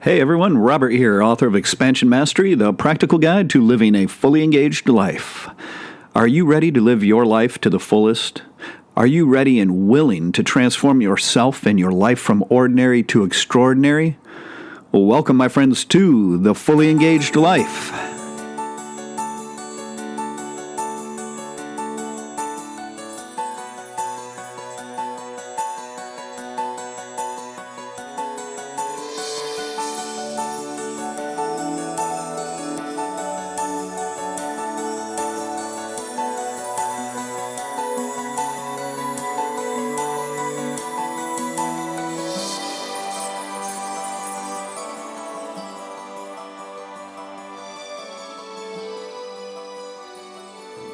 Hey everyone, Robert here, author of Expansion Mastery, the practical guide to living a fully engaged life. Are you ready to live your life to the fullest? Are you ready and willing to transform yourself and your life from ordinary to extraordinary? Well, welcome, my friends, to the Fully Engaged Life.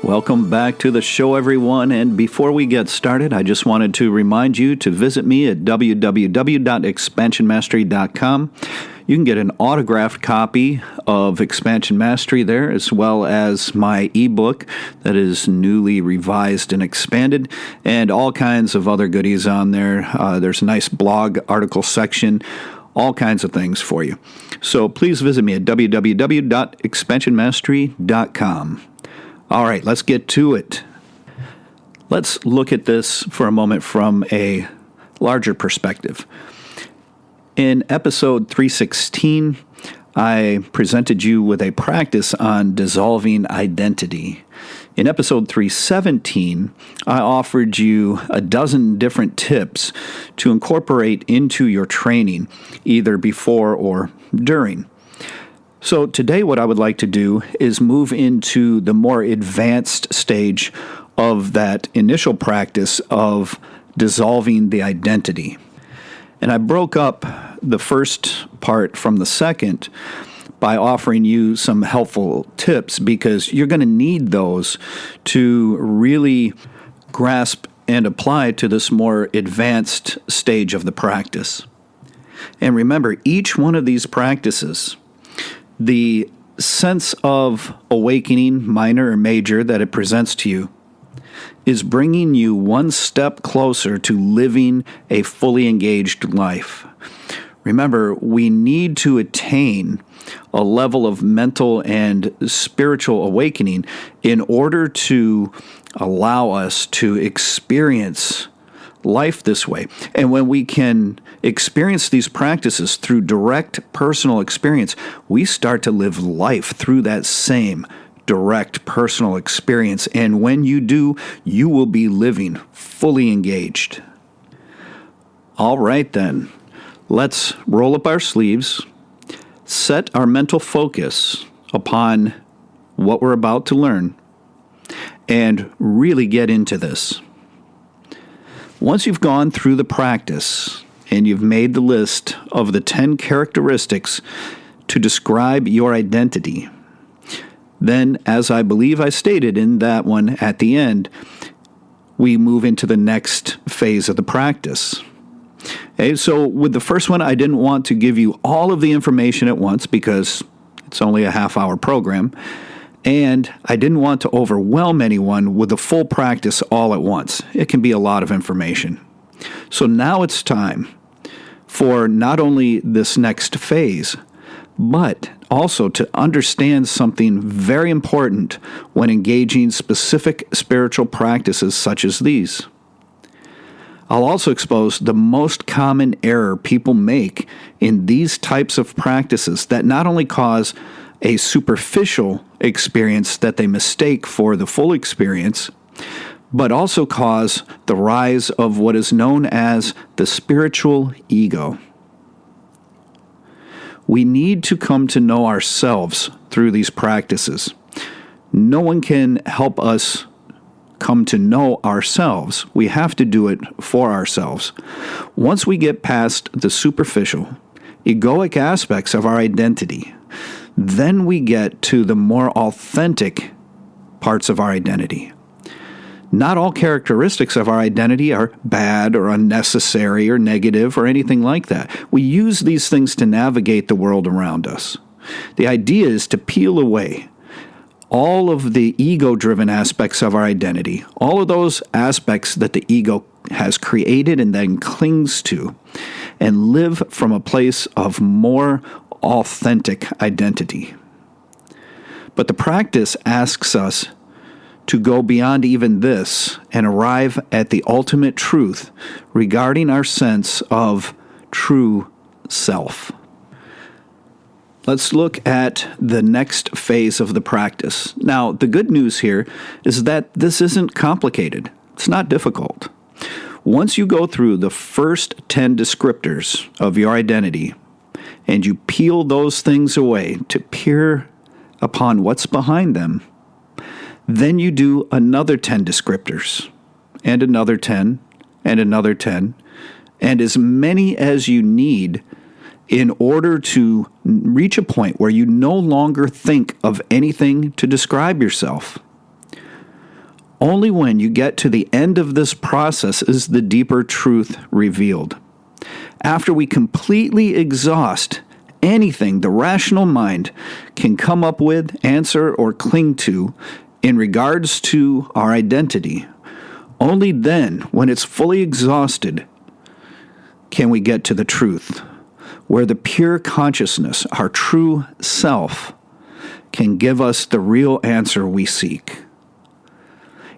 Welcome back to the show, everyone. And before we get started, I just wanted to remind you to visit me at www.expansionmastery.com. You can get an autographed copy of Expansion Mastery there, as well as my ebook that is newly revised and expanded, and all kinds of other goodies on there. There's a nice blog article section, all kinds of things for you. So please visit me at www.expansionmastery.com. All right, let's get to it. Let's look at this for a moment from a larger perspective. In episode 316, I presented you with a practice on dissolving identity. In episode 317, I offered you a dozen different tips to incorporate into your training, either before or during. So today what I would like to do is move into the more advanced stage of that initial practice of dissolving the identity. And I broke up the first part from the second by offering you some helpful tips, because you're going to need those to really grasp and apply to this more advanced stage of the practice. And remember, each one of these practices, the sense of awakening, minor or major, that it presents to you, is bringing you one step closer to living a fully engaged life. Remember, we need to attain a level of mental and spiritual awakening in order to allow us to experience life this way. And when we can experience these practices through direct personal experience, we start to live life through that same direct personal experience. And when you do, you will be living fully engaged. All right, then. Let's roll up our sleeves, set our mental focus upon what we're about to learn, and really get into this. Once you've gone through the practice and you've made the list of the 10 characteristics to describe your identity, then, as I believe I stated in that one at the end, we move into the next phase of the practice. Okay, so with the first one, I didn't want to give you all of the information at once because it's only a half-hour program. And I didn't want to overwhelm anyone with the full practice all at once. It can be a lot of information. So now it's time for not only this next phase, but also to understand something very important when engaging specific spiritual practices such as these. I'll also expose the most common error people make in these types of practices that not only cause a superficial experience that they mistake for the full experience, but also cause the rise of what is known as the spiritual ego. We need to come to know ourselves through these practices. No one can help us come to know ourselves. We have to do it for ourselves. Once we get past the superficial, egoic aspects of our identity, then we get to the more authentic parts of our identity. Not all characteristics of our identity are bad or unnecessary or negative or anything like that. We use these things to navigate the world around us. The idea is to peel away all of the ego-driven aspects of our identity, all of those aspects that the ego has created and then clings to, and live from a place of more authentic identity. But the practice asks us to go beyond even this and arrive at the ultimate truth regarding our sense of true self. Let's look at the next phase of the practice. Now, the good news here is that this isn't complicated. It's not difficult. Once you go through the first 10 descriptors of your identity and you peel those things away to peer upon what's behind them, then you do another 10 descriptors, and another 10, and another 10, and as many as you need in order to reach a point where you no longer think of anything to describe yourself. Only when you get to the end of this process is the deeper truth revealed. After we completely exhaust anything the rational mind can come up with, answer, or cling to in regards to our identity, only then, when it's fully exhausted, can we get to the truth, where the pure consciousness, our true self, can give us the real answer we seek.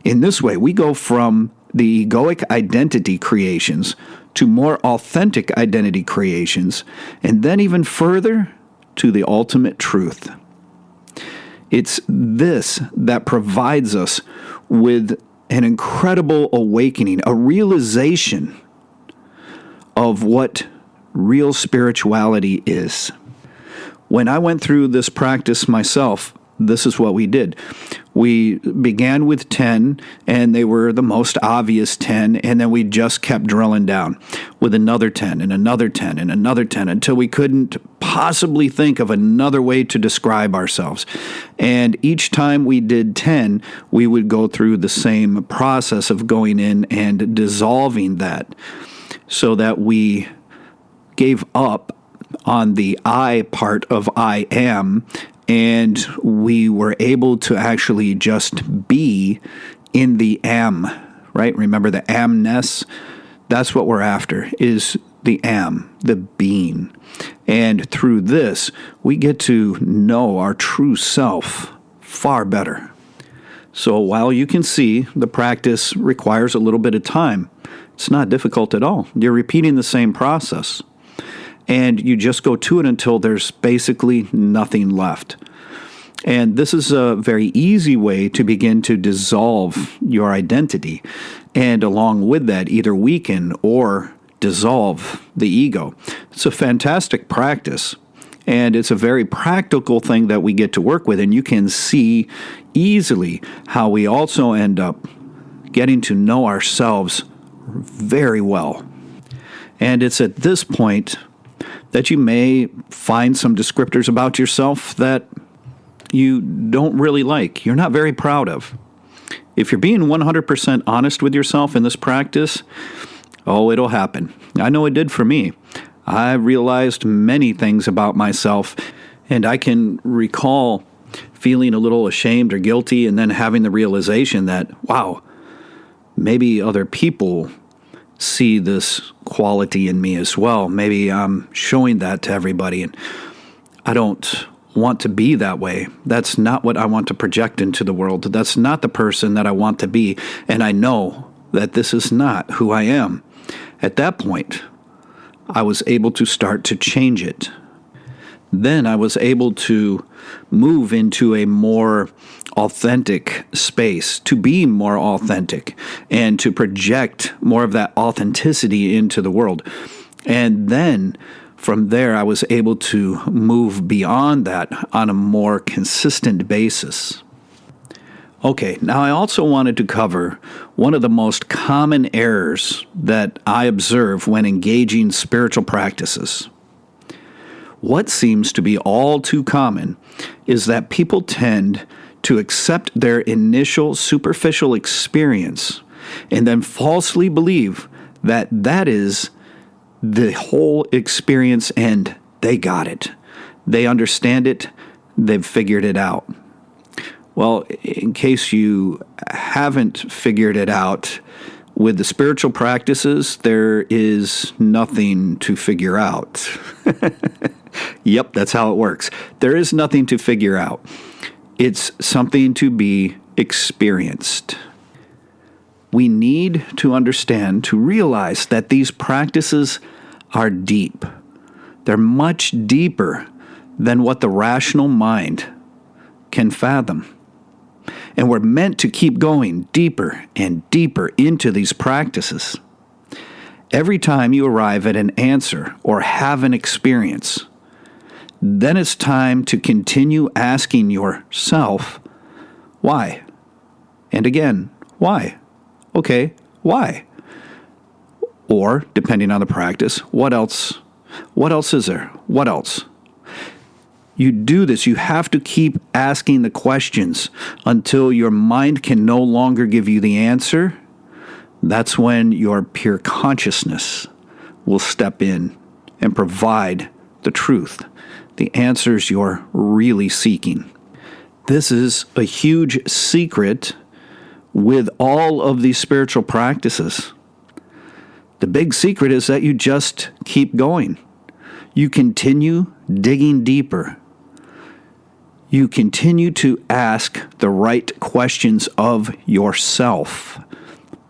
In this way, we go from the egoic identity creations to more authentic identity creations, and then even further to the ultimate truth. It's this that provides us with an incredible awakening, a realization of what real spirituality is. When I went through this practice myself, this is what we did. We began with 10, and they were the most obvious 10, and then we just kept drilling down with another 10, and another 10, and another 10, until we couldn't possibly think of another way to describe ourselves. And each time we did 10, we would go through the same process of going in and dissolving that, so that we gave up on the I part of I am, and we were able to actually just be in the am, right? Remember the amness? That's what we're after, is the am, the being. And through this, we get to know our true self far better. So while you can see the practice requires a little bit of time, it's not difficult at all. You're repeating the same process. And you just go to it until there's basically nothing left. And this is a very easy way to begin to dissolve your identity. And along with that, either weaken or dissolve the ego. It's a fantastic practice. And it's a very practical thing that we get to work with. And you can see easily how we also end up getting to know ourselves very well. And it's at this point that you may find some descriptors about yourself that you don't really like, you're not very proud of. If you're being 100% honest with yourself in this practice, it'll happen. I know it did for me. I realized many things about myself, and I can recall feeling a little ashamed or guilty, and then having the realization that, wow, maybe other people see this quality in me as well. Maybe I'm showing that to everybody, and I don't want to be that way. That's not what I want to project into the world. That's not the person that I want to be, and I know that this is not who I am. At that point, I was able to start to change it. Then I was able to move into a more authentic space, to be more authentic, and to project more of that authenticity into the world. And then from there, I was able to move beyond that on a more consistent basis. Okay, now I also wanted to cover one of the most common errors that I observe when engaging spiritual practices. What seems to be all too common is that people tend to accept their initial superficial experience and then falsely believe that that is the whole experience and they got it. They understand it. They've figured it out. Well, in case you haven't figured it out, With the spiritual practices, there is nothing to figure out. Yep, that's how it works. There is nothing to figure out. It's something to be experienced. We need to understand, to realize that these practices are deep. They're much deeper than what the rational mind can fathom. And we're meant to keep going deeper and deeper into these practices. Every time you arrive at an answer or have an experience, then it's time to continue asking yourself, why? And again, why? Okay, why? Or, depending on the practice, what else? What else is there? What else? You do this, you have to keep asking the questions until your mind can no longer give you the answer. That's when your pure consciousness will step in and provide the truth, the answers you're really seeking. This is a huge secret with all of these spiritual practices. The big secret is that you just keep going. You continue digging deeper. You continue to ask the right questions of yourself.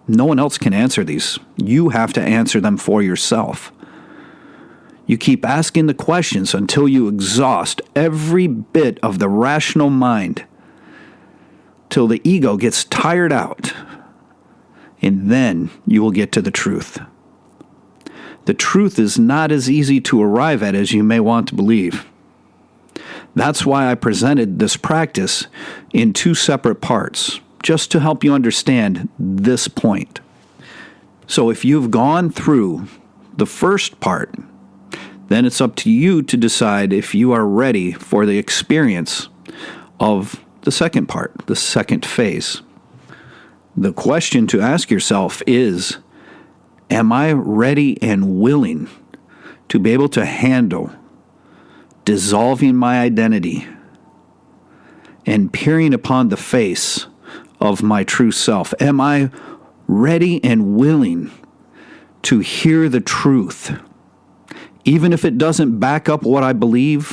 No one else can answer these. You have to answer them for yourself. You keep asking the questions until you exhaust every bit of the rational mind, till the ego gets tired out, and then you will get to the truth. The truth is not as easy to arrive at as you may want to believe. That's why I presented this practice in two separate parts, just to help you understand this point. So if you've gone through the first part, then it's up to you to decide if you are ready for the experience of the second part, the second phase. The question to ask yourself is, am I ready and willing to be able to handle dissolving my identity and peering upon the face of my true self? Am I ready and willing to hear the truth, even if it doesn't back up what I believe,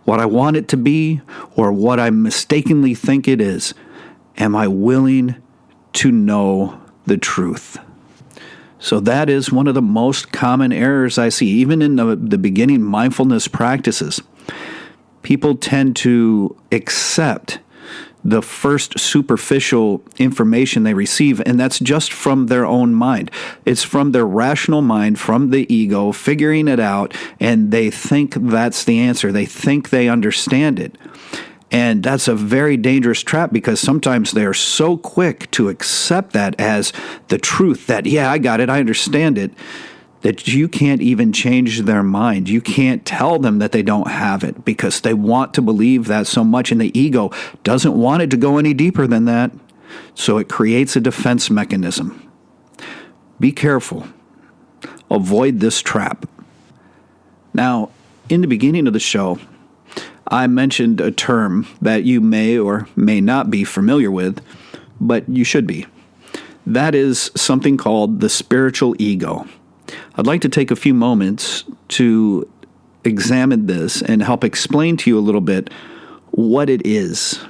what I want it to be, or what I mistakenly think it is? Am I willing to know the truth? So that is one of the most common errors I see, even in the beginning mindfulness practices. People tend to accept the first superficial information they receive, and that's just from their own mind. It's from their rational mind, from the ego, figuring it out, and they think that's the answer. They think they understand it. And that's a very dangerous trap, because sometimes they're so quick to accept that as the truth, that, yeah, I got it, I understand it, that you can't even change their mind. You can't tell them that they don't have it, because they want to believe that so much, and the ego doesn't want it to go any deeper than that. So it creates a defense mechanism. Be careful. Avoid this trap. Now, in the beginning of the show, I mentioned a term that you may or may not be familiar with, but you should be. That is something called the spiritual ego. I'd like to take a few moments to examine this and help explain to you a little bit what it is.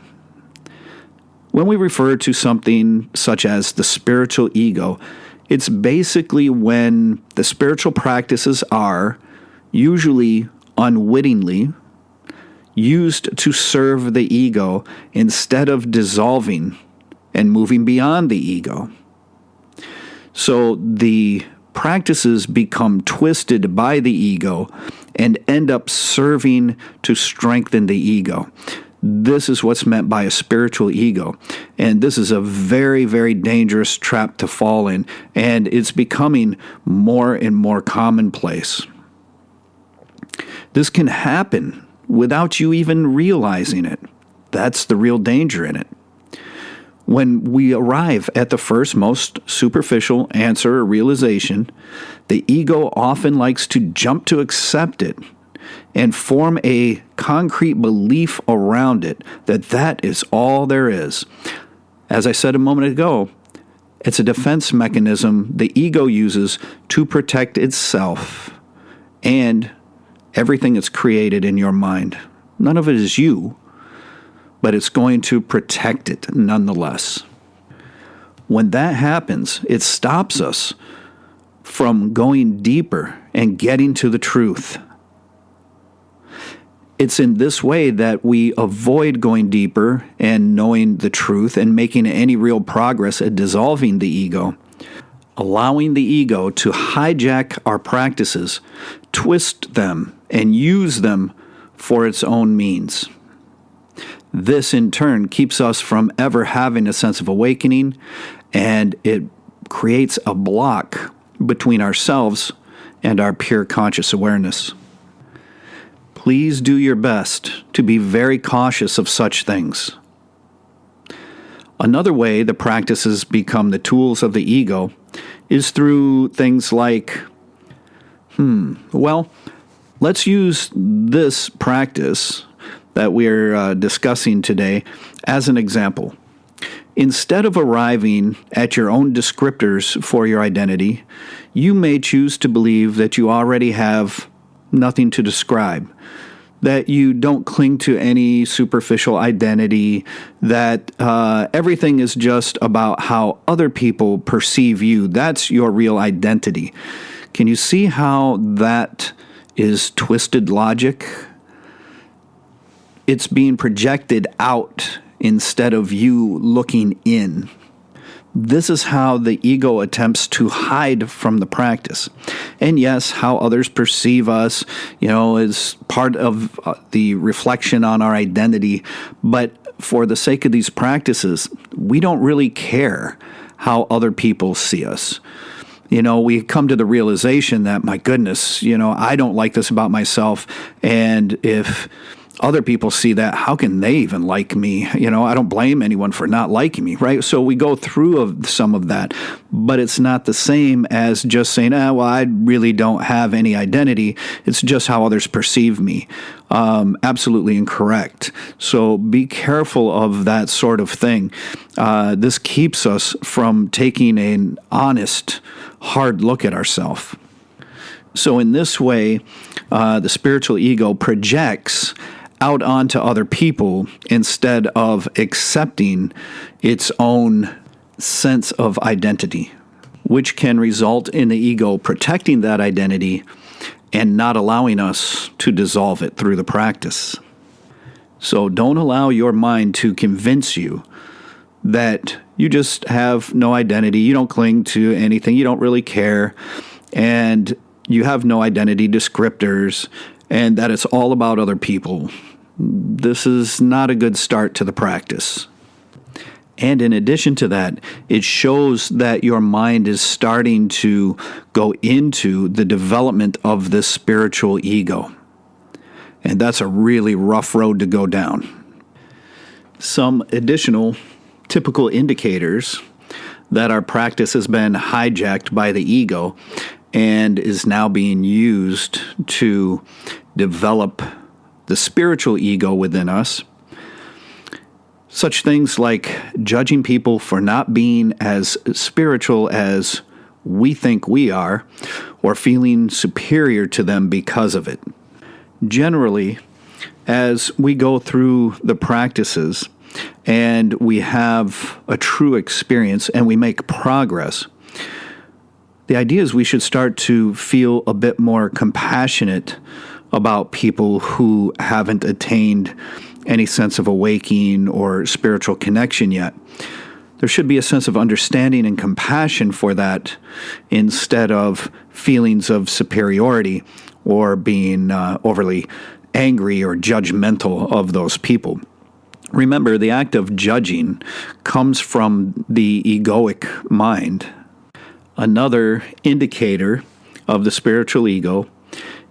When we refer to something such as the spiritual ego, it's basically when the spiritual practices are, usually unwittingly, used to serve the ego instead of dissolving and moving beyond the ego. So the practices become twisted by the ego and end up serving to strengthen the ego. This is what's meant by a spiritual ego. And this is a very, very dangerous trap to fall in. And it's becoming more and more commonplace. This can happen without you even realizing it. That's the real danger in it. When we arrive at the first most superficial answer or realization, the ego often likes to jump to accept it and form a concrete belief around it that that is all there is. As I said a moment ago, It's a defense mechanism the ego uses to protect itself and everything it's created in your mind. None of it is you, but it's going to protect it nonetheless. When that happens, it stops us from going deeper and getting to the truth. It's in this way that we avoid going deeper and knowing the truth and making any real progress at dissolving the ego, allowing the ego to hijack our practices, twist them, and use them for its own means. This, in turn, keeps us from ever having a sense of awakening, and it creates a block between ourselves and our pure conscious awareness. Please do your best to be very cautious of such things. Another way the practices become the tools of the ego is through things like, let's use this practice that we're discussing today as an example. Instead of arriving at your own descriptors for your identity, you may choose to believe that you already have nothing to describe, that you don't cling to any superficial identity, that everything is just about how other people perceive you. That's your real identity. Can you see how that is twisted logic? It's being projected out instead of you looking in. This is how the ego attempts to hide from the practice. And yes, how others perceive us, is part of the reflection on our identity. But for the sake of these practices, we don't really care how other people see us. We come to the realization that, my goodness, I don't like this about myself. And if other people see that, how can they even like me? I don't blame anyone for not liking me, right? So we go through some of that, but it's not the same as just saying, I really don't have any identity. It's just how others perceive me. Absolutely incorrect. So be careful of that sort of thing. This keeps us from taking an honest, hard look at ourselves. So in this way, the spiritual ego projects out onto other people instead of accepting its own sense of identity, which can result in the ego protecting that identity and not allowing us to dissolve it through the practice. So don't allow your mind to convince you that you just have no identity, you don't cling to anything, you don't really care, and you have no identity descriptors, and that it's all about other people. This is not a good start to the practice. And in addition to that, it shows that your mind is starting to go into the development of this spiritual ego. And that's a really rough road to go down. Some additional typical indicators that our practice has been hijacked by the ego and is now being used to develop the spiritual ego within us. Such things like judging people for not being as spiritual as we think we are, or feeling superior to them because of it. Generally, as we go through the practices and we have a true experience and we make progress, the idea is we should start to feel a bit more compassionate about people who haven't attained any sense of awakening or spiritual connection yet. There should be a sense of understanding and compassion for that instead of feelings of superiority or being overly angry or judgmental of those people. Remember, the act of judging comes from the egoic mind. Another indicator of the spiritual ego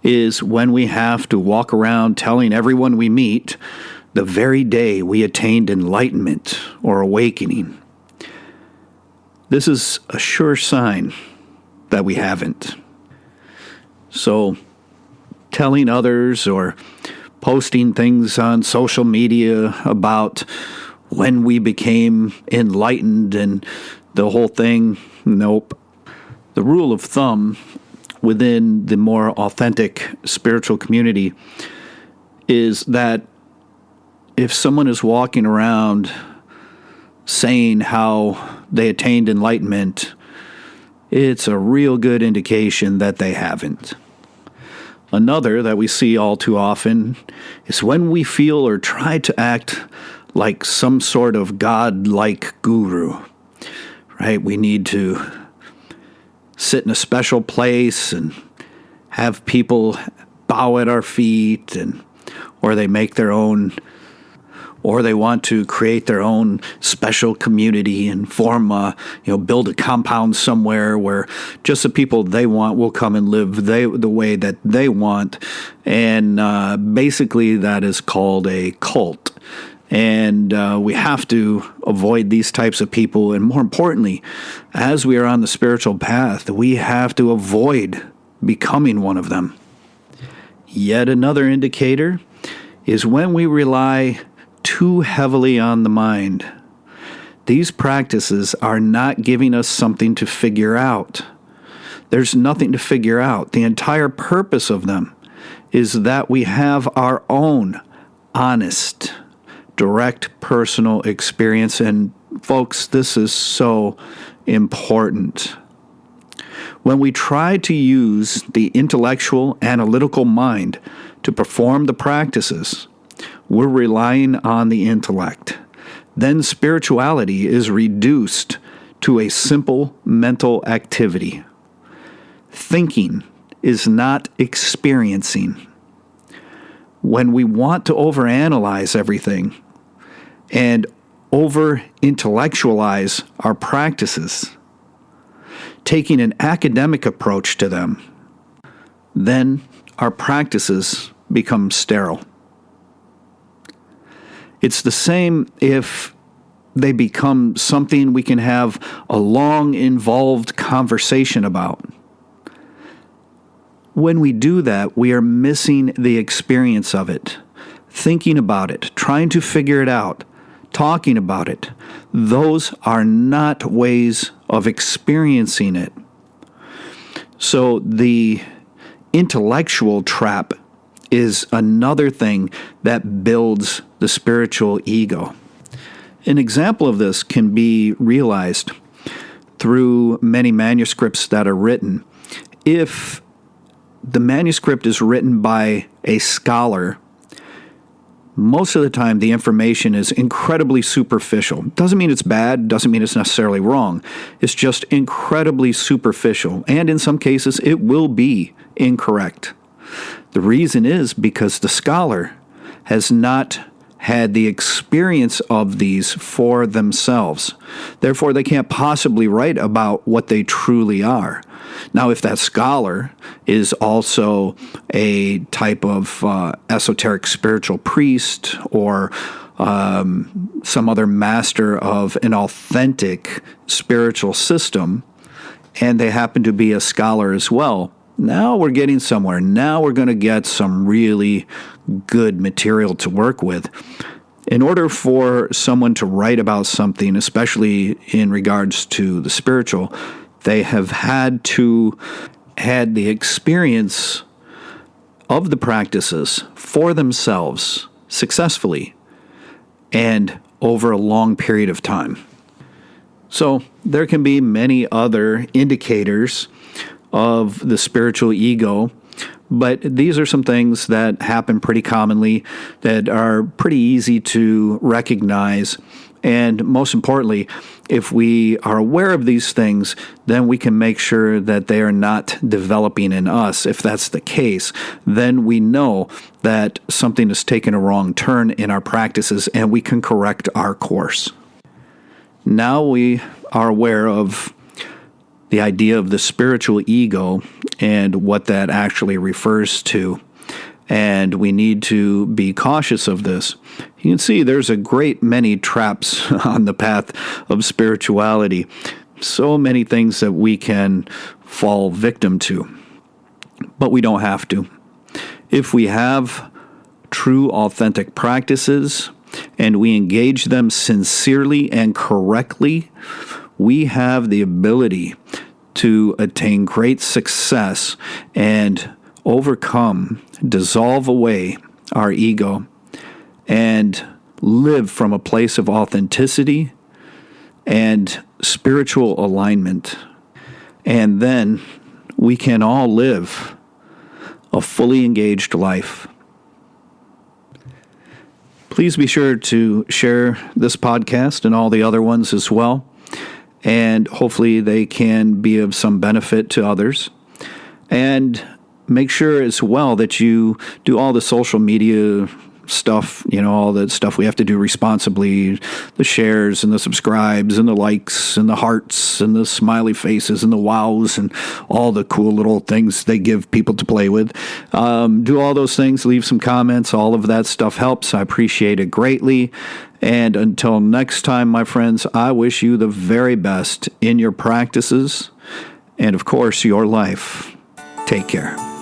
is when we have to walk around telling everyone we meet the very day we attained enlightenment or awakening. This is a sure sign that we haven't. So, telling others or posting things on social media about when we became enlightened and the whole thing? Nope. The rule of thumb within the more authentic spiritual community is that if someone is walking around saying how they attained enlightenment, it's a real good indication that they haven't. Another that we see all too often is when we feel or try to act like some sort of God-like guru, right? We need to sit in a special place and have people bow at our feet, or they make their own, or they want to create their own special community and form build a compound somewhere where just the people they want will come and live the way that they want. And basically that is called a cult. And we have to avoid these types of people. And more importantly, as we are on the spiritual path, we have to avoid becoming one of them. Yet another indicator is when we rely too heavily on the mind. These practices are not giving us something to figure out. There's nothing to figure out. The entire purpose of them is that we have our own honest, direct personal experience. And folks, this is so important. When we try to use the intellectual, analytical mind to perform the practices, we're relying on the intellect. Then spirituality is reduced to a simple mental activity. Thinking is not experiencing. When we want to overanalyze everything and over-intellectualize our practices, taking an academic approach to them, then our practices become sterile. It's the same if they become something we can have a long, involved conversation about. When we do that, we are missing the experience of it. Thinking about it, trying to figure it out, talking about it. Those are not ways of experiencing it. So the intellectual trap is another thing that builds the spiritual ego. An example of this can be realized through many manuscripts that are written. If the manuscript is written by a scholar, most of the time the information is incredibly superficial. Doesn't mean it's bad, doesn't mean it's necessarily wrong. It's just incredibly superficial, and in some cases it will be incorrect. The reason is because the scholar has not had the experience of these for themselves. Therefore, they can't possibly write about what they truly are. Now, if that scholar is also a type of esoteric spiritual priest or some other master of an authentic spiritual system, and they happen to be a scholar as well, now we're getting somewhere. Now we're going to get some really good material to work with. In order for someone to write about something, especially in regards to the spiritual, they have had to had the experience of the practices for themselves successfully and over a long period of time. So there can be many other indicators of the spiritual ego, but these are some things that happen pretty commonly that are pretty easy to recognize. And most importantly, if we are aware of these things, then we can make sure that they are not developing in us. If that's the case, then we know that something has taken a wrong turn in our practices and we can correct our course. Now we are aware of the idea of the spiritual ego and what that actually refers to. And we need to be cautious of this. You can see there's a great many traps on the path of spirituality. So many things that we can fall victim to. But we don't have to. If we have true, authentic practices and we engage them sincerely and correctly, we have the ability to attain great success and overcome, dissolve away our ego, and live from a place of authenticity and spiritual alignment. And then we can all live a fully engaged life. Please be sure to share this podcast and all the other ones as well. And hopefully they can be of some benefit to others. And make sure as well that you do all the social media stuff, all the stuff we have to do responsibly, the shares and the subscribes and the likes and the hearts and the smiley faces and the wows and all the cool little things they give people to play with. Do all those things, leave some comments, all of that stuff helps. I appreciate it greatly. And until next time, my friends, I wish you the very best in your practices and, of course, your life. Take care.